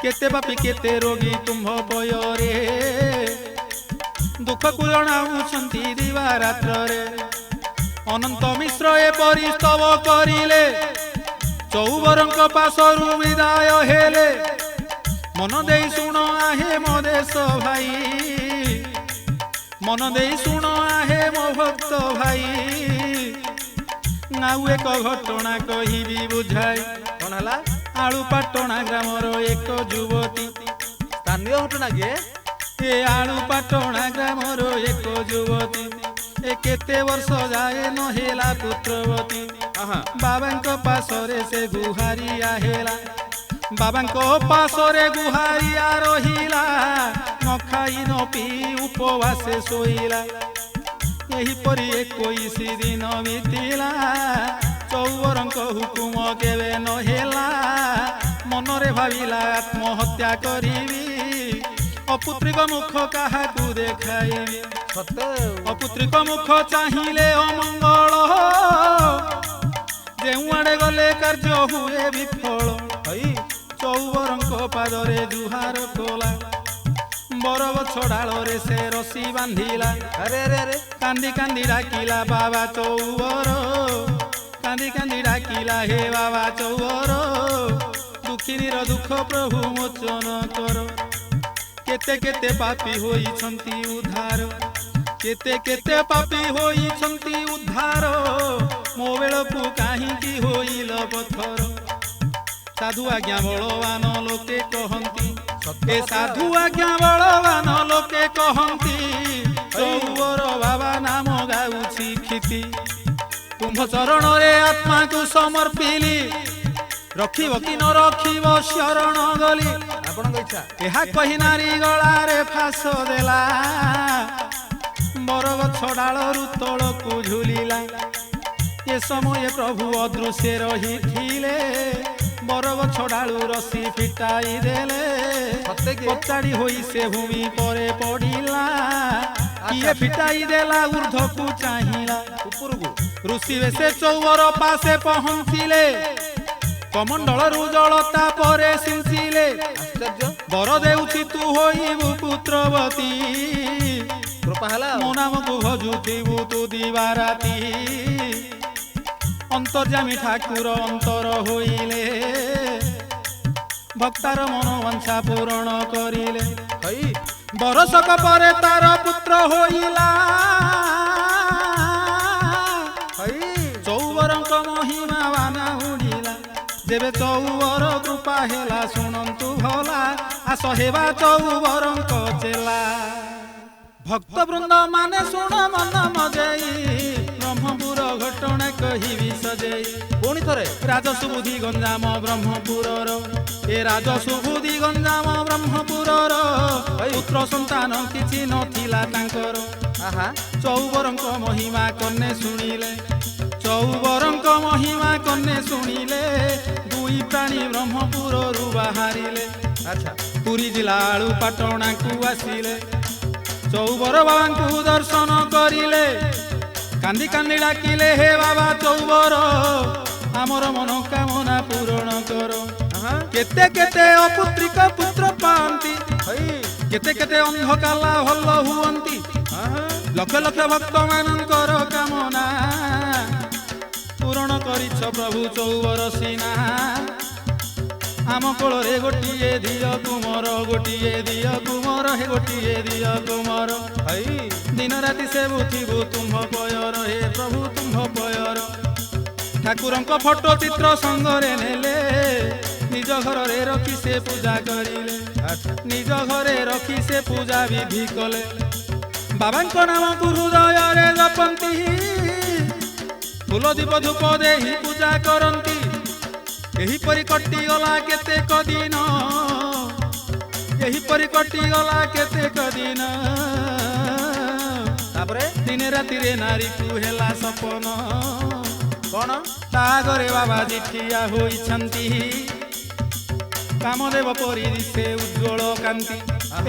କେତେ ପାପୀ କେତେ ରୋଗୀ ତୁମ୍ଭ ପୟରେ ଦୁଃଖକୁ ଜଣାଉଛନ୍ତି ଦିବା ରାତ୍ରରେ ଅନନ୍ତ ମିଶ୍ର ଏପରି ସ୍ତବ କରିଲେ ଚୌବରଙ୍କ ପାଶରୁ ବିଦାୟ ହେଲେ ମନ ଦେଇ ଶୁଣ ଆହେ ମୋ ଦେଶ ଭାଇ ମନ ଦେଇ ଶୁଣ ଆହେ ମୋ ଭକ୍ତ ଭାଇ ଆଉ ଏକ ଘଟଣା କହିବି ବୁଝାଇ କଣ ହେଲା ଆଳୁ ପାଟଣା ଗ୍ରାମର ଏକ ଯୁବତୀ ସ୍ଥାନୀୟ ଘଟଣା କିଏ ଏ ଆଳୁ ପାଟଣା ଗ୍ରାମର ଏକ ଯୁବତୀ ଏ କେତେ ବର୍ଷ ଯାଏ ନ ହେଲା ପୁତ୍ରବତୀ ବାବାଙ୍କ ପାଶରେ ସେ ଗୁହାରିଆ ହେଲା ବାବାଙ୍କ ପାଶରେ ଗୁହାରିଆ ରହିଲା ନ ଖାଇ ନ ପିଇ ଉପବାସେ ଶୋଇଲା ଏହିପରି 21 ଦିନ ବିତିଲା ଚୌବରଙ୍କ ହୁକୁମ କେବେ ନ ହେଲା ମନରେ ଭାବିଲା ଆତ୍ମହତ୍ୟା କରିବି ଅପୁତ୍ରିକ ମୁଖ କାହାକୁ ଦେଖାଇବି ସତ ଅପୁତ୍ରିକ ମୁଖ ଚାହିଁଲେ ଅମଙ୍ଗଳ ଯେଉଁଆଡ଼େ ଗଲେ କାର୍ଯ୍ୟ ହୁଏ ବିଫଳ ହଇ ଚୌବରଙ୍କ ପାଦରେ ଜୁହାର କଲା ବରଗଛ ଡାଳରେ ସେ ରସି ବାନ୍ଧିଲା ଆରେ ଆରେ ଆରେ କାନ୍ଦି କାନ୍ଦି ଡାକିଲା ବାବା ଚୌବର କାନ୍ଦି କାନ୍ଦି ଡାକିଲା ହେ ବାବା ଚୌବର ଦୁଃଖିନୀର ଦୁଃଖ ପ୍ରଭୁ ମୋଚନ କର କେତେ କେତେ ପାପୀ ହୋଇଛନ୍ତି ଉଦ୍ଧାର କେତେ କେତେ ପାପୀ ହୋଇଛନ୍ତି ଉଦ୍ଧାର ମୋ ବେଳକୁ କାହିଁକି ହୋଇଲ ପଥର ସାଧୁ ଆଜ୍ଞା ବଳବାନ ଲୋକେ କହନ୍ତି ଏ ସାଧୁ ଆଜ୍ଞା ବଳବାନ ଲୋକେ କହନ୍ତି ଚୌବର ବାବା ନାମ ଗାଉଛି କ୍ଷିତି ତୁମ୍ଭ ଚରଣରେ ଆତ୍ମାକୁ ସମର୍ପିଲି ରଖିବ କି ନ ରଖିବ ଶରଣ ଗଲି ଆପଣଙ୍କ ଇଚ୍ଛା ଏହା କହି ନାରୀ ଗଳାରେ ଫାସ ଦେଲା ବରଗଛ ଡାଳରୁ ତଳକୁ ଝୁଲିଲା ଏ ସମୟ ପ୍ରଭୁ ଅଦୃଶ୍ୟ ରହିଥିଲେ ବରଗଛ ଡାଳୁ ରସି ଫିଟାଇ ଦେଲେ ସତେ କି କଚାଡ଼ି ହୋଇ ସେ ଭୂମି ପରେ ପଡ଼ିଲା କିଏ ଫିଟାଇ ଦେଲା ଉର୍ଦ୍ଧ୍ୱକୁ ଚାହିଁଲା ଉପରକୁ ଋଷି ବେଶେ ଚୌବର ପାଶେ ପହଞ୍ଚିଲେ କମଣ୍ଡଳରୁ ଜଳ ତାପରେ ସିଞ୍ଚିଲେ ଆଶ୍ଚର୍ଯ୍ୟ ବର ଦେଉଛି ତୁ ହୋଇବୁ ପୁତ୍ରବତୀ କୃପା ହେଲା ମୋ ନାମକୁ ଭଜୁଥିବୁ ତୁ ଦିବାରାତି ଅନ୍ତର୍ଯାମୀ ଠାକୁର ଅନ୍ତର ହୋଇଲେ ଭକ୍ତାର ମନୋବାଞ୍ଛା ପୂରଣ କରିଲେ ହଇ ବରଷକ ପରେ ତାର ପୁତ୍ର ହୋଇଲା ହଇ ଚୌବରଙ୍କ ମହିମା ବାନା ଉଡ଼ିଲା ଯେବେ ଚୌବର କୃପା ହେଲା ଶୁଣନ୍ତୁ ଭଲା ଆସ ହେବା ଚୌବରଙ୍କ ଚେଲା ଭକ୍ତ ବୃନ୍ଦ ମାନେ ଶୁଣ ମନ ମଜେଇ ବ୍ରହ୍ମପୁର ଘଟଣା କହିବି ସଜେଇ ପୁଣି ଥରେ ରାଜସୁବୁଧି ଗଞ୍ଜାମ ବ୍ରହ୍ମପୁରର ଏ ରାଜସୁବୁଧି ଗଞ୍ଜାମ ବ୍ରହ୍ମପୁରର ପୁତ୍ର ସନ୍ତାନ କିଛି ନଥିଲା ତାଙ୍କର ଆହା ଚୌବରଙ୍କ ମହିମା କନେ ଶୁଣିଲେ ଚୌବରଙ୍କ ମହିମା କନେ ଶୁଣିଲେ ଦୁଇ ପ୍ରାଣୀ ବ୍ରହ୍ମପୁରରୁ ବାହାରିଲେ ଆଚ୍ଛା ପୁରୀ ଜିଲ୍ଲା ଆଳୁ ପାଟଣାକୁ ଆସିଲେ ଚୌବର ବାବାଙ୍କୁ ଦର୍ଶନ କରିଲେ କାନ୍ଦି କାନ୍ଦି ଡାକିଲେ ହେ ବାବା ଚୌବର ଆମର ମନୋକାମନା ପୂରଣ କର ଆହା କେତେ କେତେ ଅପୁତ୍ରିକ ପୁତ୍ର ପାଆନ୍ତି ହଇ କେତେ କେତେ ଅନ୍ଧକାଲା ଭଲ ହୁଅନ୍ତି ଆହା ଲକ୍ଷ ଲକ୍ଷ ଭକ୍ତ ମାନଙ୍କର କାମନା ପୂରଣ କରିଛ ପ୍ରଭୁ ଚୌବର ସିନା ଆମ କୋଳରେ ଗୋଟିଏ ଦିଅ ତୁମର ଗୋଟିଏ ଦିଅ ତୁମର ହେ ଗୋଟିଏ ଦିଅ ତୁମର ହଇ ଦିନ ରାତି ସେବୁଥିବୁ ତୁମ୍ଭ ପୟର ହେ ପ୍ରଭୁ ତୁମ୍ଭ ପୟର ଠାକୁରଙ୍କ ଫଟୋ ଚିତ୍ର ସଙ୍ଗରେ ନେଲେ ନିଜ ଘରରେ ରଖି ସେ ପୂଜା କରିଲେ ଆଚ୍ଛା ନିଜ ଘରେ ରଖି ସେ ପୂଜା ବିଧି କଲେ ବାବାଙ୍କ ନାମକୁ ହୃଦୟରେ ଜପନ୍ତି ଫୁଲ ଦୀପ ଧୂପ ଦେଇ ପୂଜା କରନ୍ତି ଏହିପରି କଟିଗଲା କେତେକ ଦିନ ଏହିପରି କଟିଗଲା କେତେକ ଦିନ ତାପରେ ଦିନେ ରାତିରେ ନାରୀକୁ ହେଲା ସପନ କଣ ତା ଆଗରେ ବାବାଜୀ ଠିଆ ହୋଇଛନ୍ତି କାମଦେବ ପରି ଦିଶେ ଉଜ୍ଜ୍ୱଳ କାନ୍ତି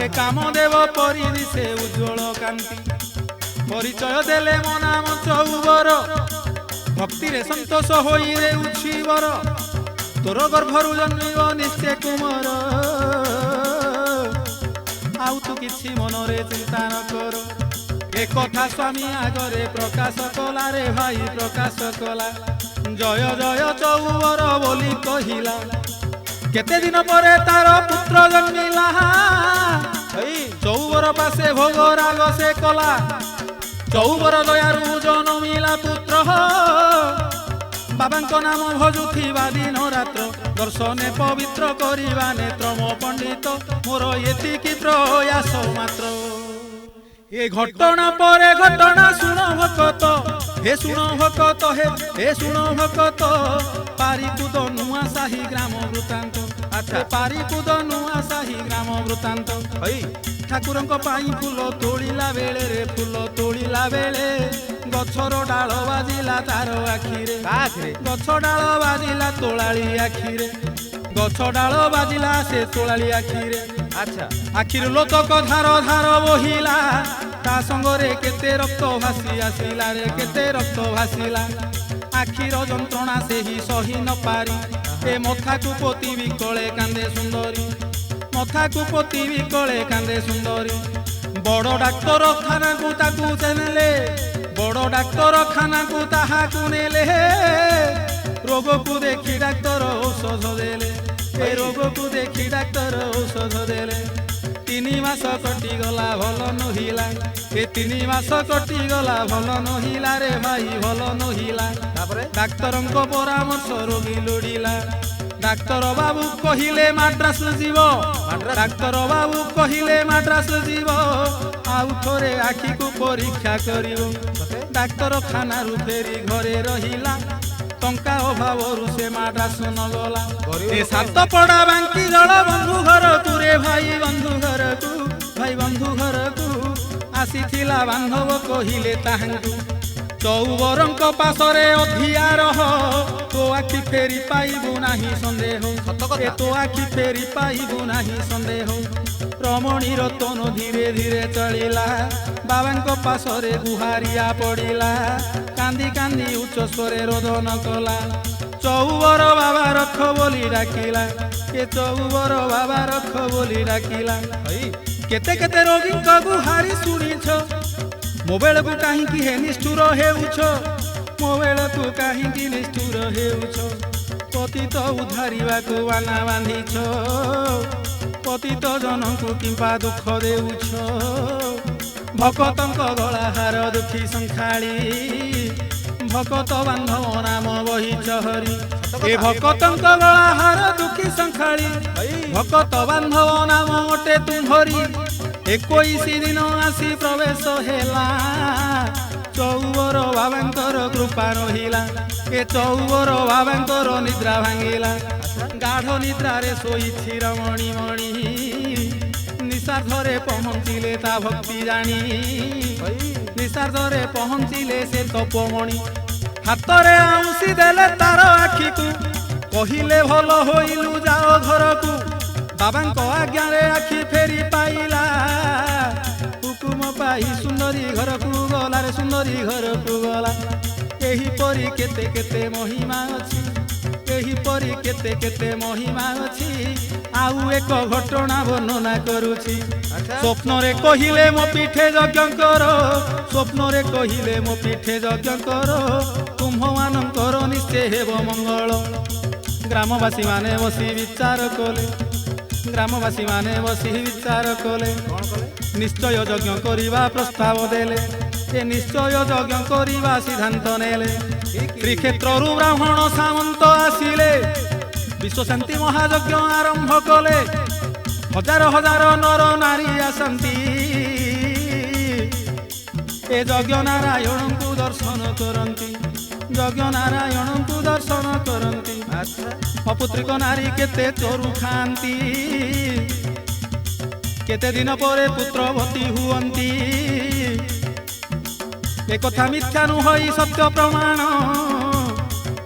ଏ କାମଦେବ ପରି ଦିଶେ ଉଜ୍ଜ୍ୱଳ କାନ୍ତି ପରିଚୟ ଦେଲେ ମୋ ନାମ ଚୌବର ଭକ୍ତିରେ ସନ୍ତୋଷ ହୋଇ ଦେଉଛି ବର ତୋର ଗର୍ଭରୁ ଜନ୍ମିବ ନିଶ୍ଚୟ କୁମର ଆଉ ତୁ କିଛି ମନରେ ଚିନ୍ତା ନ କର ଏ କଥା ସ୍ୱାମୀ ଆଗରେ ପ୍ରକାଶ କଲା ରେ ଭାଇ ପ୍ରକାଶ କଲା ଜୟ ଜୟ ଚୌବର ବୋଲି କହିଲା କେତେ ଦିନ ପରେ ତାର ପୁତ୍ର ଜନ୍ମିଲା ହଇ ଚୌବର ପାଶେ ଭୋଗ ରାଗ ସେ କଲା ଚୌବର ଦୟାରୁ ଜନ୍ମିଲା ପୁତ୍ର ବାବାଙ୍କ ନାମ ଭଜୁଥିବା ଦିନ ରାତ୍ର ଦର୍ଶନେ ପବିତ୍ର କରିବା ନେତ୍ର ମୋ ପଣ୍ଡିତ ମୋର ଏତିକି ପ୍ରୟାସ ମାତ୍ର ଏ ଘଟଣା ପରେ ଘଟଣା ଶୁଣ ଭକତ हे सुनो भकत हे सुनो भकत पारिकुद नुआ साही ग्राम वृत्तांत अच्छा पारिकुद नुआ साही ग्राम वृत्तांत हई ठाकुरଙ୍କ ପାଇଁ ଫୁଲ ତୋଳିଲା ବେଳେ ରେ ଫୁଲ ତୋଳିଲା ବେଳେ ଗଛର ଡାଳ ବାଜିଲା ତାର ଆଖିରେ କାଖରେ ଗଛ ଡାଳ ବାଜିଲା ତୋଳାଳି ଆଖିରେ ଗଛ ଡାଳ ବାଜିଲା ସେ ତୋଳାଳି ଆଖିରେ अच्छा ଆଖିରୁ ଲୋତକ ଧାର ଧାର ବହିଲା ତା ସଙ୍ଗରେ କେତେ ରକ୍ତ ଭାସି ଆସିଲା ରେ କେତେ ରକ୍ତ ଭାସିଲା ଆଖିର ଯନ୍ତ୍ରଣା ସେହି ସହି ନ ପାରି ଏ ମଥାକୁ ପୋତି ବିକଳେ କାନ୍ଦେ ସୁନ୍ଦରୀ ମଥାକୁ ପୋତି ବିକଳେ କାନ୍ଦେ ସୁନ୍ଦରୀ ବଡ଼ ଡାକ୍ତରଖାନାକୁ ତାକୁ ନେଲେ ବଡ଼ ଡାକ୍ତରଖାନାକୁ ତାହାକୁ ନେଲେ ରୋଗକୁ ଦେଖି ଡାକ୍ତର ଔଷଧ ଦେଲେ ଏ ରୋଗକୁ ଦେଖି ଡାକ୍ତର ଔଷଧ ଦେଲେ 3 ମାସ କଟିଗଲା ଭଲ ନହିଲା ଏ 3 ମାସ କଟିଗଲା ଭଲ ନହିଲା ରେ ଭାଇ ଭଲ ନହିଲା तापरे ଡାକ୍ତରଙ୍କ ପରାମର୍ଶ ରୋଗୀ ଲୋଡ଼ିଲା ଡାକ୍ତର ବାବୁ କହିଲେ ମାଡ୍ରାସ ଯିବ ଡାକ୍ତର ବାବୁ କହିଲେ ମାଡ୍ରାସ ଯିବ ଆଉ ଥରେ ଆଖିକୁ ପରୀକ୍ଷା କରିବ ଡାକ୍ତରଖାନାରୁ ଫେରି ଘରେ ରହିଲା ଟଙ୍କା ଅଭାବରୁ ସେ ମାଡ୍ରାସ ନ ଗଲା ଏ ସାତପଡ଼ା ବାଙ୍କି ଜଳ ବନ୍ଧୁ ଘରକୁ ରେ ଭାଇ ବନ୍ଧୁ ଘରକୁ ଭାଇ ବନ୍ଧୁ ଘରକୁ ଆସିଥିଲା ବାନ୍ଧବ କହିଲେ ତାହାଙ୍କୁ ଚଉବରଙ୍କ ପାଶରେ ଅଧିଆ ରହ ତୋ ଆଖି ଫେରି ପାଇବୁ ନାହିଁ ସନ୍ଦେହ ସତ କଥା। ଏ ତୋ ଆଖି ଫେରି ପାଇବୁ ନାହିଁ ସନ୍ଦେହ ରମଣୀର ତନୁ ଧୀରେ ଧୀରେ ଚଳିଲା ବାବାଙ୍କ ପାଶରେ ଗୁହାରିଆ ପଡ଼ିଲା କାନ୍ଦି କାନ୍ଦି ଉଚ୍ଚ ସ୍ୱରେ ରୋଦନ କଲା ଚଉବର ବାବା ରଖ ବୋଲି ଡାକିଲା ଏ ଚଉବର ବାବା ରଖ ବୋଲି ଡାକିଲା ହଇ କେତେ କେତେ ରୋଗୀଙ୍କ ଗୁହାରି ଶୁଣିଛ ମୋ ବେଳକୁ କାହିଁକି ହେ ନିଷ୍ଠୁର ହେଉଛ ମୋ ବେଳକୁ କାହିଁକି ନିଷ୍ଠୁର ହେଉଛ ପତିତ ଉଦ୍ଧାରିବାକୁ ବାନା ବାନ୍ଧିଛ ପତିତ ଜନଙ୍କୁ କିମ୍ବା ଦୁଃଖ ଦେଉଛ ଭକତଙ୍କ ଗଳାହାର ଦୁଃଖୀ ସଂଖାଳି ଭକତ ବାନ୍ଧବ ନାମ ବହିଛ ହରି ଏ ଭକତଙ୍କ ଗଳାହାର ଦୁଃଖୀ ସଂଖାଳି ଭକତ ବାନ୍ଧବ ନାମ ଗୋଟେ ତୁମ୍ଭରି 21 ଦିନ ଆସି ପ୍ରବେଶ ହେଲା ଚଉବର ବାବାଙ୍କର କୃପା ରହିଲା ଏ ଚଉବର ବାବାଙ୍କର ନିଦ୍ରା ଭାଙ୍ଗିଲା ଗାଢ ନିଦ୍ରାରେ ଶୋଇଛି ରମଣୀ ମଣି ନିଶାର୍ଦ୍ଧରେ ପହଞ୍ଚିଲେ ତା ଭକ୍ତି ଜାଣି ନିଶାର୍ଦ୍ଧରେ ପହଞ୍ଚିଲେ ସେ ତପମଣି ହାତରେ ଆଉଁସି ଦେଲେ ତାର ଆଖିକୁ କହିଲେ ଭଲ ହୋଇଲୁ ଯାଅ ଘରକୁ ବାବାଙ୍କ ଆଜ୍ଞାରେ ଆଖି ଫେରି ପାଇଲା ହୁକୁମ ପାଇ ସୁନ୍ଦରୀ ଘରକୁ ଗଲା ରେ ସୁନ୍ଦରୀ ଘରକୁ ଗଲା ଏହିପରି କେତେ କେତେ ମହିମା ଅଛି ଏହିପରି କେତେ କେତେ ମହିମା ଅଛି ଆଉ ଏକ ଘଟଣା ବର୍ଣ୍ଣନା କରୁଛି ସ୍ୱପ୍ନରେ କହିଲେ ମୋ ପିଠେ ଯଜ୍ଞ କର ସ୍ୱପ୍ନରେ କହିଲେ ମୋ ପିଠେ ଯଜ୍ଞ କର ତୁମ୍ଭମାନଙ୍କର ନିଶ୍ଚୟ ହେବ ମଙ୍ଗଳ ଗ୍ରାମବାସୀ ମାନେ ବସି ବିଚାର କଲେ ଗ୍ରାମବାସୀ ମାନେ ବସି ବିଚାର କଲେ ନିଶ୍ଚୟ ଯଜ୍ଞ କରିବା ପ୍ରସ୍ତାବ ଦେଲେ ଏ ନିଶ୍ଚୟ ଯଜ୍ଞ କରିବା ସିଦ୍ଧାନ୍ତ ନେଲେ ଶ୍ରୀକ୍ଷେତ୍ରରୁ ବ୍ରାହ୍ମଣ ସାମନ୍ତ ଆସିଲେ ବିଶ୍ୱଶାନ୍ତି ମହାଯଜ୍ଞ ଆରମ୍ଭ କଲେ ହଜାର ହଜାର ନର ନାରୀ ଆସନ୍ତି ଏ ଯଜ୍ଞ ନାରାୟଣଙ୍କୁ ଦର୍ଶନ କରନ୍ତି ଯଜ୍ଞ ନାରାୟଣଙ୍କୁ ଦର୍ଶନ କରନ୍ତି ଅପୁତ୍ରିକ ନାରୀ କେତେ ଚୋରୁ ଖାଆନ୍ତି କେତେ ଦିନ ପରେ ପୁତ୍ରବତୀ ହୁଅନ୍ତି একথা মিথ্যা নুহই সত্য প্রমাণ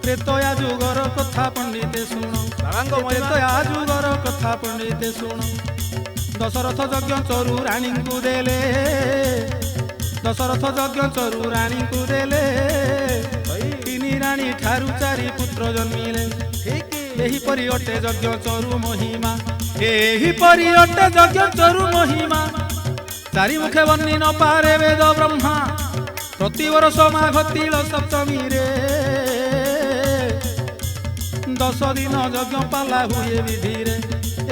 ত্রেতয়া যুগর কথা পণ্ডিতে শুণ ত্রেতয়া যুগর কথা পণ্ডিতে শুণ দশরথ যজ্ঞ চরু রানীଙ୍କୁ দেলে দশরথ যজ্ঞ চরু রানীଙ୍କୁ দেলে ତିନି ରାଣୀ ଠାରୁ 4 ପୁତ୍ର ଜନ୍ମିଲେ ଏହିପରି ଅଟେ ଯଜ୍ଞ ଚରୁ ମହିମା ଏହିପରି ଅଟେ ଯଜ୍ଞ ଚରୁ ମହିମା ଚାରି ମୁଖେ ବର୍ଣ୍ଣି ନ ପାରେ ବେଦ ବ୍ରହ୍ମା ପ୍ରତିବର୍ଷ ମାଘ ତିଳ ସପ୍ତମୀରେ 10 ଦିନ ଯଜ୍ଞ ପାଲା ହୁଏ ବିଧିରେ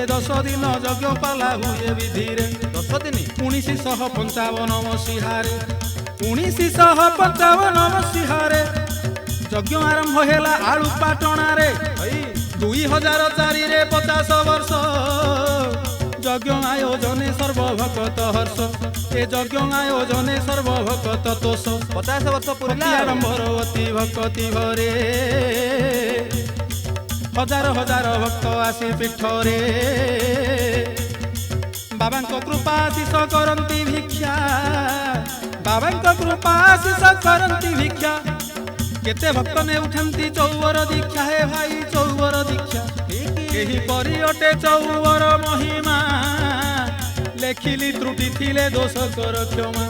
ଏ 10 ଦିନ ଯଜ୍ଞ ପାଲା ହୁଏ ବିଧିରେ 10 ଦିନ 1955 ମସିହାରେ 1955 ମସିହାରେ ଯଜ୍ଞ ଆରମ୍ଭ ହେଲା ଆଳୁ ପାଟଣାରେ 2004 ରେ 50 ବର୍ଷ যজ্ঞ আয়োজনে সর্বভকত হর্ষ এ যজ্ঞ আয়োজনে সর্বভকত তোষ 50 ବର୍ଷ ପୁରିଲା আরম্ভর অতি ভক্তি ভরে হাজার হাজার ভক্ত আসি পীঠরে বাবাঙ্ক কৃপা আশিষ করন্তি ভিক্ষা বাবাঙ্ক কৃপা আশিষ করন্তি ভিক্ষা কেতে ভক্ত নে উঠন্তি চৌবর দীক্ষা হে ভাই চৌবর দীক্ষা এহিপরি অটে চৌবর মহিমা লেখিলি ত্রুটি থিলে দোষ কর ক্ষমা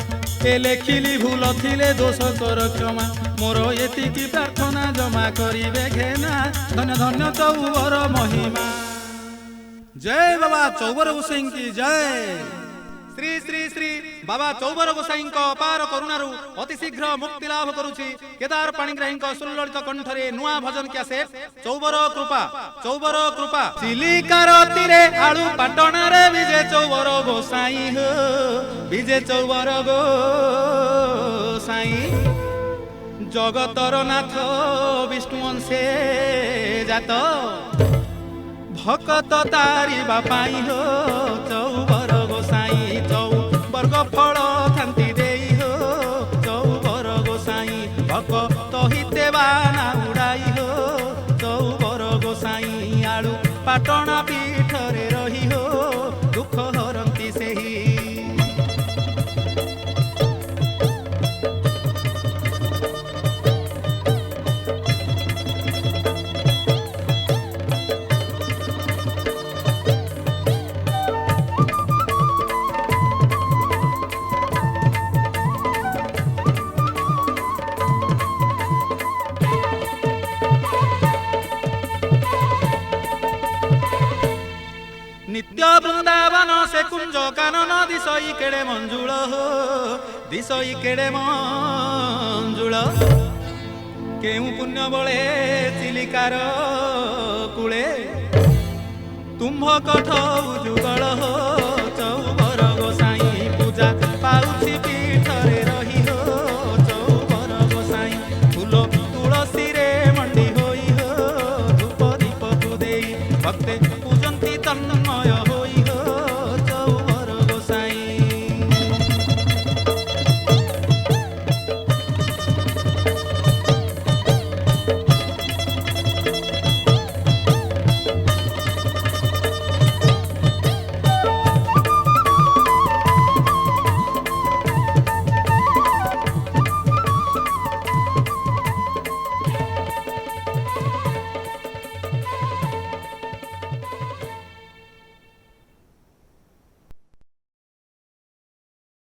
এ লেখিলি ভুল থিলে দোষ কর ক্ষমা মোর এতিকি প্রার্থনা জমা করিবে ঘেনা ধন্য ধন্য চৌবর মহিমা জয় বাবা চৌবর গোসাই কি জয় শ্রী শ্রী শ্রী বাবা চৌবর গোসাইଙ୍କ ଅପାର କରୁଣାରୁ ଅତି ଶୀଘ୍ର ମୁକ୍ତି ଲାଭ କରୁଛି କେଦାର ପାଣିଗ୍ରାହୀଙ୍କ ସୁଲଳିତ କଣ୍ଠରେ ନୂଆ ଭଜନ କ୍ୟାସେଟ୍ ଚୌବର କୃପା ଚିଲିକାର ତୀରେ ଆଳୁ ପାଟଣାରେ ବିଜେ ଚୌବର ଗୋସାଇ ହୋ ବିଜେ ଚୌବର ଗୋସାଇ ଜଗତର ନାଥ ବିଷ୍ଣୁ ଅଂଶେ ଜାତ ଭକତ ତାରିବା ପାଇଁ ହୋ ଚୌବର ଗୋସାଇ ଚୌବର୍ଗ ଫଳ ଥାନ୍ତି ଦେଇ ହୋ ଚୌବର ଗୋସାଇ ଭକତ ହିତେ ବାନା ଉଡ଼ାଇ ହୋ ଚୌବର ଗୋସାଇ ଆଳୁ ପାଟଣା ପୀଠରେ ରହି ହୋ ଦୁଃଖ ହରନ୍ତି ସେହି नित्य वृंदावन से कुंज कानन दिशई केड़े मंजुळ हो दिशई केड़े मंजुळ केउ पुण्य बळे चिलिकार कूले तुम्भ कठ उजुगल हो चौबर गोसाई पूजा पाउछि पीठरे रही हो चौबर गोसाई फूल तुलसी रे मंडी होई हो धूप दीप को देई भक्ते